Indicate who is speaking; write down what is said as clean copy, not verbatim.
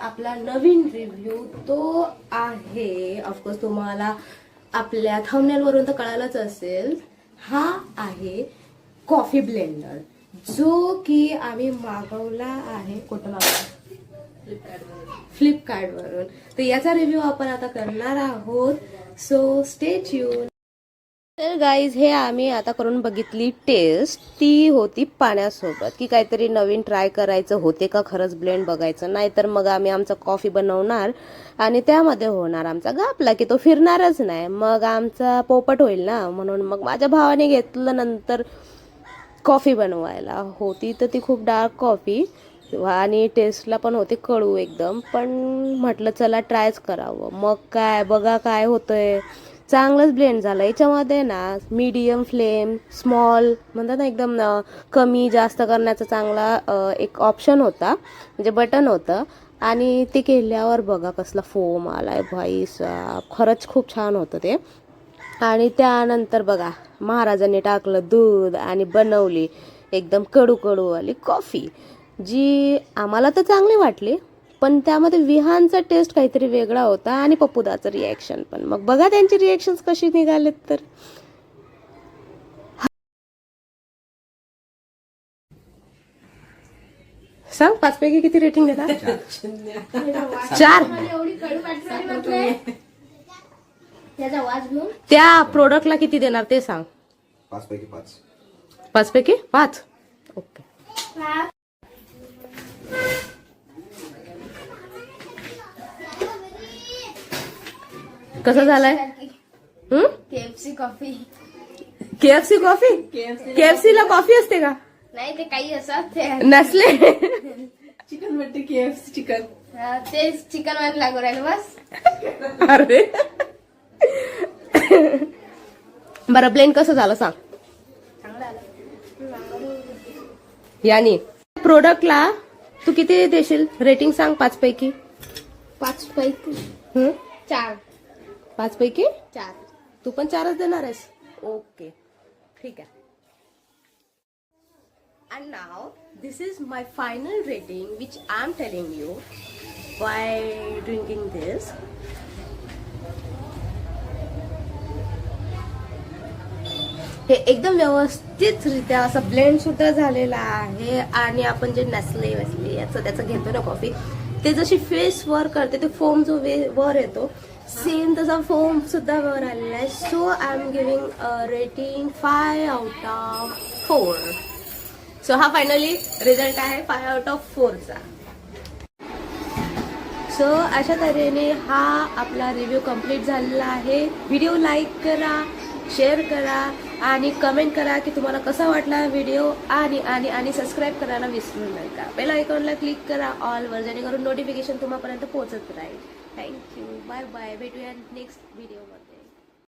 Speaker 1: आपला नवीन रिव्ह्यू तो आहे, ऑफकोर्स तुम्हाला आपल्या थंबनेल वरून तर कळालंच असेल, हा आहे कॉफी ब्लेंडर, जो की आम्ही मागवला आहे. कुठं मागवला? फ्लिपकार्ट वरून. तर याचा रिव्ह्यू आपण आता करणार आहोत, सो स्टे ट्यून. तर गाईज, हे आम्ही आता करून बघितली टेस्ट. ती होती पाण्यासोबत, की काहीतरी नवीन ट्राय करायचं, होते का खरंच ब्लेंड बघायचं. नाहीतर मग आम्ही आमचा कॉफी बनवणार आणि त्यामध्ये होणार आमचा गापला की तो फिरणारच नाही, मग आमचा पोपट होईल ना. म्हणून मग माझ्या भावाने घेतलं नंतर कॉफी बनवायला. होती तर ती खूप डार्क कॉफी आणि टेस्टला पण होते कडू एकदम, पण म्हटलं चला ट्रायच करावं. मग काय बघा काय होतंय, चांगलंच ब्लेंड झालं. याच्यामध्ये ना मीडियम फ्लेम, स्मॉल म्हणतात ना, एकदम कमी जास्त करण्याचा चांगला एक ऑप्शन होता, म्हणजे बटन होतं. आणि ते केल्यावर बघा कसला फोम आलाय भाई साहब, खरंच खूप छान होतं ते. आणि त्यानंतर बघा महाराजांनी टाकलं दूध आणि बनवली एकदम कडू कडू वाली कॉफी, जी आम्हाला तर चांगली वाटली, पण त्यामध्ये विहानचा टेस्ट काहीतरी वेगळा होता आणि पप्पूदाचं रिॲक्शन पण. मग बघा त्यांची रिॲक्शन्स कशी निघालेत तर. सांग 5 पैकी किती रेटिंग देता? 4. त्या प्रोडक्टला किती देणार ते सांग.
Speaker 2: 5 पैकी 5.
Speaker 1: 5 पैकी 5. ओके. कसं झालंय?
Speaker 3: KFC coffee.
Speaker 1: KFC coffee? KFC ला कॉफी असते का?
Speaker 3: नाही, ते काही असत ते
Speaker 1: नसले.
Speaker 4: चिकन वाटते, केएफसी चिकन.
Speaker 3: तेच चिकन मध्ये लागू राहिलं बस.
Speaker 1: अरे बरं, ब्लेंड कसं झालं सांग.
Speaker 3: चांगलं आलं.
Speaker 1: यानी प्रोडक्टला तू किती देशील रेटिंग सांग 5 पैकी?
Speaker 3: 5 पैकी 4.
Speaker 1: 5 पैकी
Speaker 3: 4.
Speaker 1: तू पण 4च देणार आहेस? ओके, ठीक आहे. And now this is my final rating which I am telling you by drinking this. हे एकदम व्यवस्थितरित्या असं ब्लेंड सुद्धा झालेला आहे. आणि आपण जे नेस्ले याचं त्याचं घेतो ना कॉफी, ते जशी फेस वर करते, ते फोम जो वर येतो, सेम तसा फोम सुद्धा वर आलेला आहे. So I am giving rating 5 out of 4. So हा फायनली रिझल्ट आहे 5 out of 4 चा. सो अशा तऱ्हेने हा आपला रिव्ह्यू कंप्लीट झालेला आहे. व्हिडिओ लाईक करा, शेअर करा आणि कमेंट करा की तुम्हाला कसा वाटला व्हिडिओ. आणि सबस्क्राईब करायला विसरू नका. बेल आयकॉनला क्लिक करा ऑलवर, जेणेकरून नोटिफिकेशन तुम्हापर्यंत पोहोचत राहील. Thank you, bye bye. भेटूया नेक्स्ट व्हिडिओमध्ये.